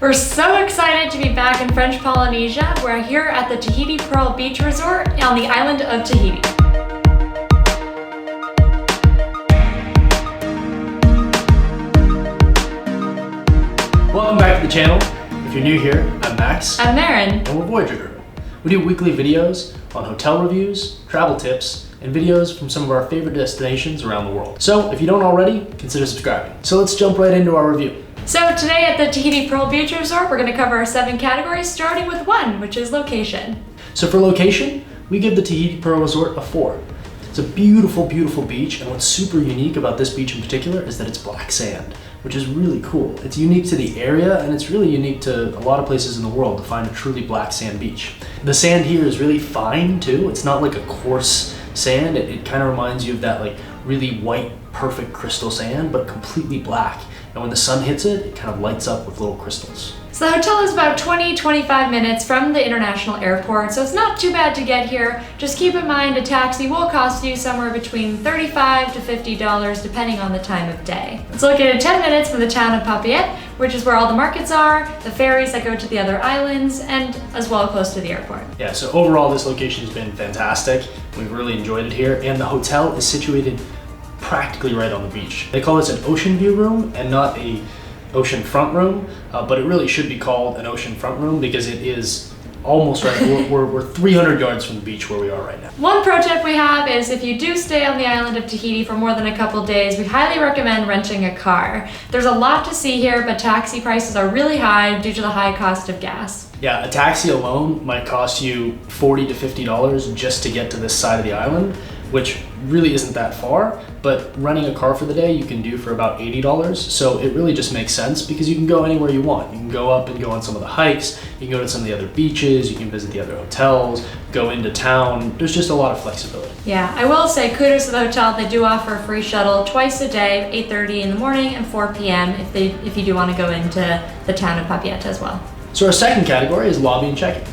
We're so excited to be back in French Polynesia. We're here at the Tahiti Pearl Beach Resort on the island of Tahiti. Welcome back to the channel. If you're new here, I'm Max. I'm Marin. And we're Voyager Group. We do weekly videos on hotel reviews, travel tips, and videos from some of our favorite destinations around the world. So if you don't already, consider subscribing. So let's jump right into our review. So today at the Tahiti Pearl Beach Resort, we're going to cover our 7 categories, starting with 1, which is location. So for location, we give the Tahiti Pearl Resort a 4. It's a beautiful, beautiful beach, and what's super unique about this beach in particular is that it's black sand, which is really cool. It's unique to the area, and it's really unique to a lot of places in the world to find a truly black sand beach. The sand here is really fine too. It's not like a coarse sand. It kind of reminds you of that like really white, perfect crystal sand, but completely black. And when the sun hits it, it kind of lights up with little crystals. So the hotel is about 20-25 minutes from the international airport, so it's not too bad to get here. Just keep in mind a taxi will cost you somewhere between $35 to $50 depending on the time of day. It's located 10 minutes from the town of Papeete, which is where all the markets are, the ferries that go to the other islands, and as well close to the airport. Yeah, so overall this location has been fantastic. We've really enjoyed it here, and the hotel is situated practically right on the beach. They call this an ocean view room and not a ocean front room, but it really should be called an ocean front room because it is almost right. We're 300 yards from the beach where we are right now. One pro tip we have is if you do stay on the island of Tahiti for more than a couple days, we highly recommend renting a car. There's a lot to see here, but taxi prices are really high due to the high cost of gas. Yeah, a taxi alone might cost you $40 to $50 just to get to this side of the island, which really isn't that far, but renting a car for the day you can do for about $80. So it really just makes sense because you can go anywhere you want. You can go up and go on some of the hikes, you can go to some of the other beaches, you can visit the other hotels, go into town. There's just a lot of flexibility. Yeah, I will say kudos to the hotel. They do offer a free shuttle twice a day, 8:30 in the morning and 4 p.m. if you do want to go into the town of Papeete as well. So our second category is lobby and check-in.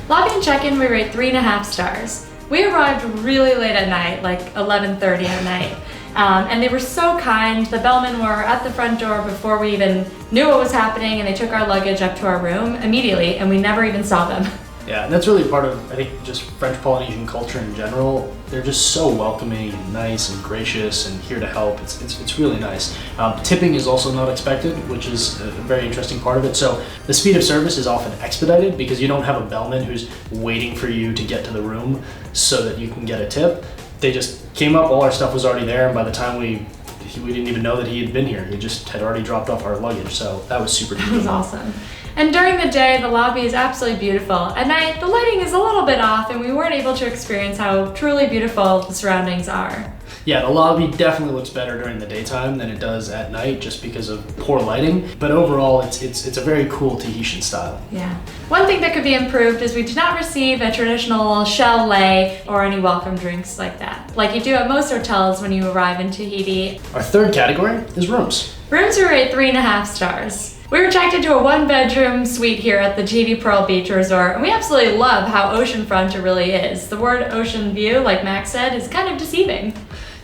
Lobby and check-in we rate 3.5 stars. We arrived really late at night, like 11:30 at night, and they were so kind. The bellmen were at the front door before we even knew what was happening, and they took our luggage up to our room immediately, and we never even saw them. Yeah, and that's really part of, I think, just French Polynesian culture in general. They're just so welcoming and nice and gracious and here to help. It's really nice. Tipping is also not expected, which is a very interesting part of it. So the speed of service is often expedited because you don't have a bellman who's waiting for you to get to the room so that you can get a tip. They just came up, all our stuff was already there, and by the time we didn't even know that he had been here. He just had already dropped off our luggage, so that was super cool. That was awesome. And during the day, the lobby is absolutely beautiful. At night, the lighting is a little bit off and we weren't able to experience how truly beautiful the surroundings are. Yeah, the lobby definitely looks better during the daytime than it does at night just because of poor lighting. But overall, it's a very cool Tahitian style. Yeah. One thing that could be improved is we did not receive a traditional shell lei or any welcome drinks like that, like you do at most hotels when you arrive in Tahiti. Our third category is rooms. Rooms we rate 3.5 stars. We were checked into a 1-bedroom suite here at the Tahiti Pearl Beach Resort, and we absolutely love how oceanfront it really is. The word ocean view, like Max said, is kind of deceiving.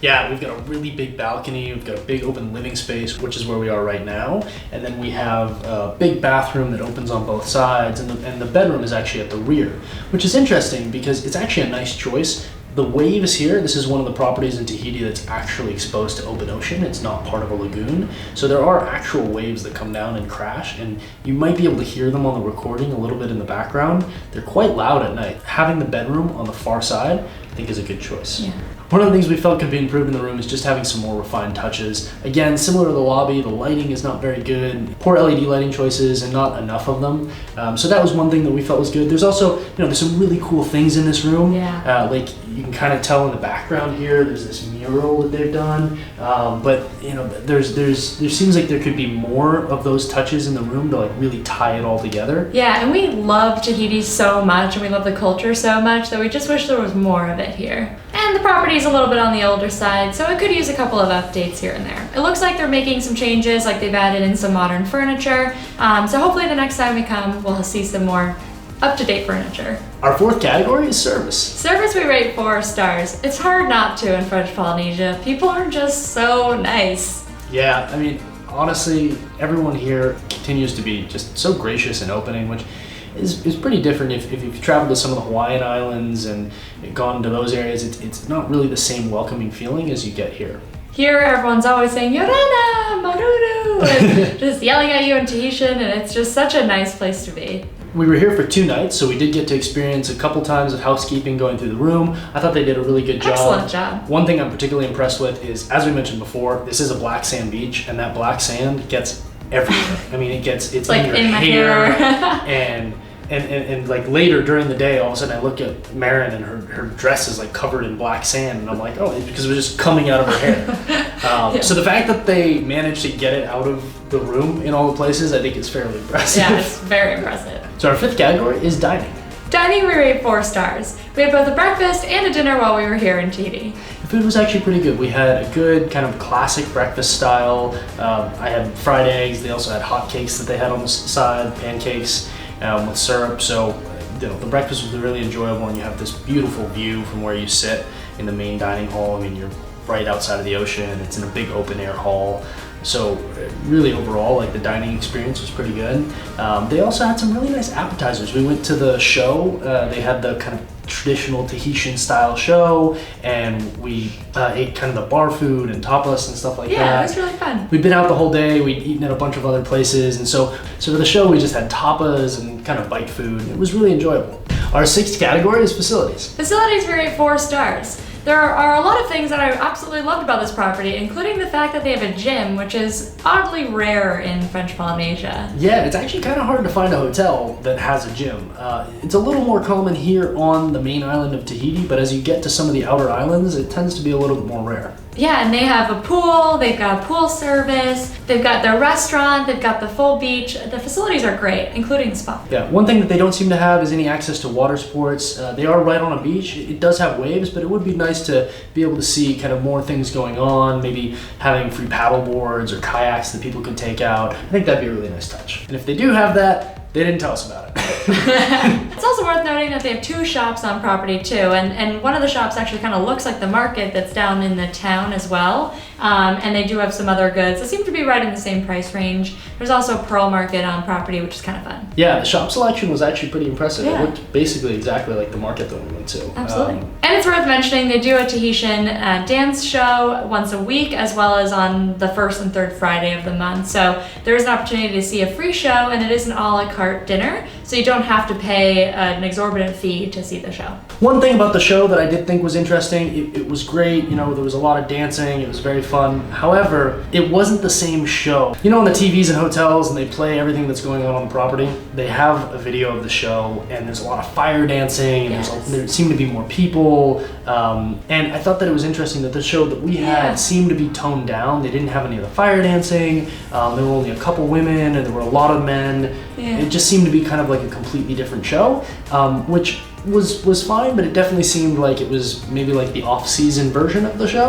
Yeah, we've got a really big balcony, we've got a big open living space, which is where we are right now, and then we have a big bathroom that opens on both sides, and the bedroom is actually at the rear, which is interesting because it's actually a nice choice. The waves here, this is one of the properties in Tahiti that's actually exposed to open ocean. It's not part of a lagoon. So there are actual waves that come down and crash, and you might be able to hear them on the recording a little bit in the background. They're quite loud at night. Having the bedroom on the far side, I think is a good choice. Yeah. One of the things we felt could be improved in the room is just having some more refined touches. Again, similar to the lobby, the lighting is not very good. Poor LED lighting choices and not enough of them. So that was one thing that we felt was good. There's also, there's some really cool things in this room. Yeah. Like you can kind of tell in the background here, there's this mural that they've done. But there seems like there could be more of those touches in the room to like really tie it all together. Yeah, and we love Tahiti so much and we love the culture so much that we just wish there was more of it here. And the property is a little bit on the older side, so it could use a couple of updates here and there. It looks like they're making some changes, like they've added in some modern furniture. So hopefully the next time we come, we'll see some more up-to-date furniture. Our fourth category is service. Service we rate 4 stars. It's hard not to in French Polynesia. People are just so nice. Yeah, I mean, honestly, everyone here continues to be just so gracious and opening, which is pretty different if you've traveled to some of the Hawaiian Islands and gone to those areas. It's not really the same welcoming feeling as you get here. Here, everyone's always saying, Yorana, Maruru, and just yelling at you in Tahitian, and it's just such a nice place to be. We were here for 2 nights, so we did get to experience a couple times of housekeeping going through the room. I thought they did a really good job. Excellent job. One thing I'm particularly impressed with is, as we mentioned before, this is a black sand beach, and that black sand gets everywhere. I mean, it's like in your in my hair, hair. and like later during the day, all of a sudden I look at Marin and her dress is like covered in black sand, and I'm like, oh, it's because it was just coming out of her hair. So the fact that they managed to get it out of the room in all the places, I think is fairly impressive. Yeah, it's very impressive. So our 5th category is dining. Dining, we rate 4 stars. We had both a breakfast and a dinner while we were here in Tahiti. The food was actually pretty good. We had a good kind of classic breakfast style. I had fried eggs. They also had hot cakes that they had on the side, pancakes with syrup. So the breakfast was really enjoyable, and you have this beautiful view from where you sit in the main dining hall. I mean, you're right outside of the ocean. It's in a big open air hall. So really overall, like, the dining experience was pretty good. They also had some really nice appetizers. We went to the show. They had the kind of traditional Tahitian style show, and we ate kind of the bar food and tapas and stuff like that. Yeah, it was really fun. We'd been out the whole day. We'd eaten at a bunch of other places, and so for the show we just had tapas and kind of bite food. It was really enjoyable. Our 6th category is facilities. Facilities, we rate 4 stars. There are a lot of things that I absolutely loved about this property, including the fact that they have a gym, which is oddly rare in French Polynesia. Yeah, it's actually kind of hard to find a hotel that has a gym. It's a little more common here on the main island of Tahiti, but as you get to some of the outer islands, it tends to be a little bit more rare. Yeah, and they have a pool, they've got pool service, they've got their restaurant, they've got the full beach. The facilities are great, including the spa. Yeah, one thing that they don't seem to have is any access to water sports. They are right on a beach. It does have waves, but it would be nice to be able to see kind of more things going on, maybe having free paddle boards or kayaks that people could take out. I think that'd be a really nice touch. And if they do have that, they didn't tell us about it. It's also worth noting that they have 2 shops on property too, and one of the shops actually kind of looks like the market that's down in the town as well. And they do have some other goods that seem to be right in the same price range. There's also a pearl market on property, which is kind of fun. Yeah, the shop selection was actually pretty impressive. Yeah. It looked basically exactly like the market that we went to. Absolutely. And it's worth mentioning they do a Tahitian dance show once a week, as well as on the 1st and 3rd Friday of the month. So there is an opportunity to see a free show, and it is an a la carte dinner, so you don't have to pay an exorbitant fee to see the show. One thing about the show that I did think was interesting, it was great, there was a lot of dancing, it was very fun. However, it wasn't the same show. On the TVs in hotels, and they play everything that's going on the property, they have a video of the show, and there's a lot of fire dancing, and there seem to be more people, and I thought that it was interesting that the show that we had seemed to be toned down. They didn't have any of the fire dancing, there were only a couple women, and there were a lot of men. Yeah. It just seemed to be kind of like a completely different show, which was fine, but it definitely seemed like it was maybe like the off-season version of the show,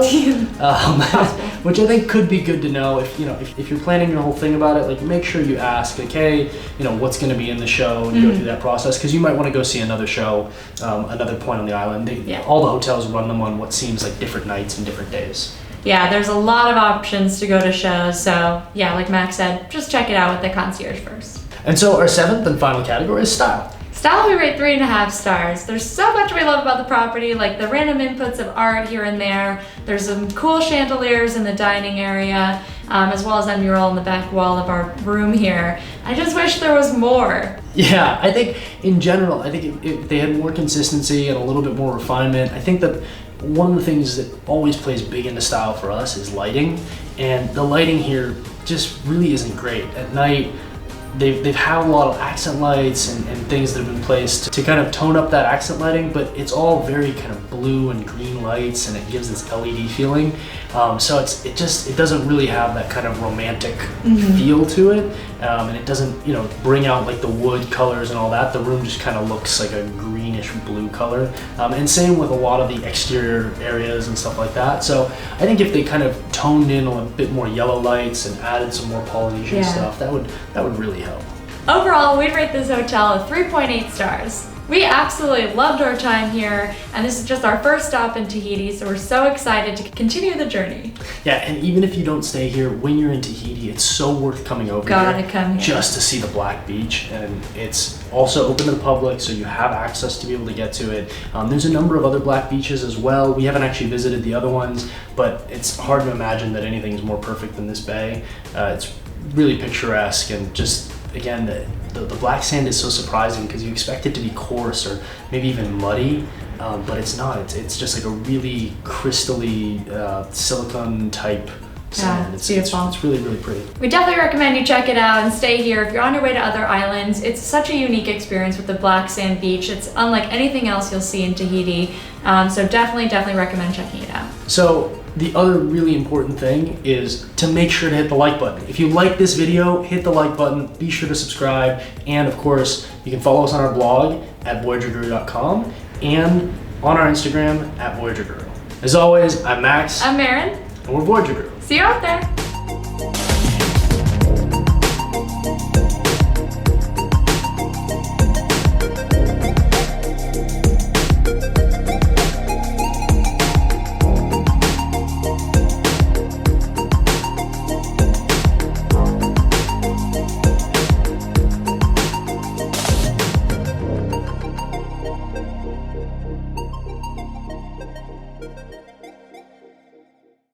which I think could be good to know. If you're planning your whole thing about it, like, make sure you ask, like, hey, what's going to be in the show, and go through that process, because you might want to go see another show, another point on the island. All the hotels run them on what seems like different nights and different days. Yeah, there's a lot of options to go to shows, so yeah, like Max said, just check it out with the concierge first. And so our 7th and final category is style. Style, we rate 3.5 stars. There's so much we love about the property, like the random inputs of art here and there. There's some cool chandeliers in the dining area, as well as that mural on the back wall of our room here. I just wish there was more. Yeah, I think in general, if they had more consistency and a little bit more refinement, I think that one of the things that always plays big into style for us is lighting, and the lighting here just really isn't great. At night, they've had a lot of accent lights and things that have been placed to kind of tone up that accent lighting, but it's all very kind of blue and green lights, and it gives this LED feeling. So it doesn't really have that kind of romantic feel to it, and it doesn't bring out like the wood colors and all that. The room just kind of looks like a greenish blue color, and same with a lot of the exterior areas and stuff like that. So I think if they kind of toned in a bit more yellow lights and added some more Polynesian stuff, that would really help. Overall, we'd rate this hotel a 3.8 stars. We absolutely loved our time here, and this is just our first stop in Tahiti, so we're so excited to continue the journey. Yeah, and even if you don't stay here, when you're in Tahiti, it's so worth coming over Gotta here come here. just to see the Black Beach, and it's also open to the public, so you have access to be able to get to it. There's a number of other Black beaches as well. We haven't actually visited the other ones, but it's hard to imagine that anything's more perfect than this bay. It's really picturesque, and just, again, the black sand is so surprising because you expect it to be coarse or maybe even muddy, but it's not. It's just like a really crystally silicone type sand. Yeah, it's beautiful. It's really, really pretty. We definitely recommend you check it out and stay here if you're on your way to other islands. It's such a unique experience with the black sand beach. It's unlike anything else you'll see in Tahiti. So definitely recommend checking it out. So the other really important thing is to make sure to hit the like button. If you like this video, hit the like button, be sure to subscribe, and of course, you can follow us on our blog at voyagerguru.com and on our Instagram at voyagerguru. As always, I'm Max. I'm Marin. And we're Voyager Guru. See you out there.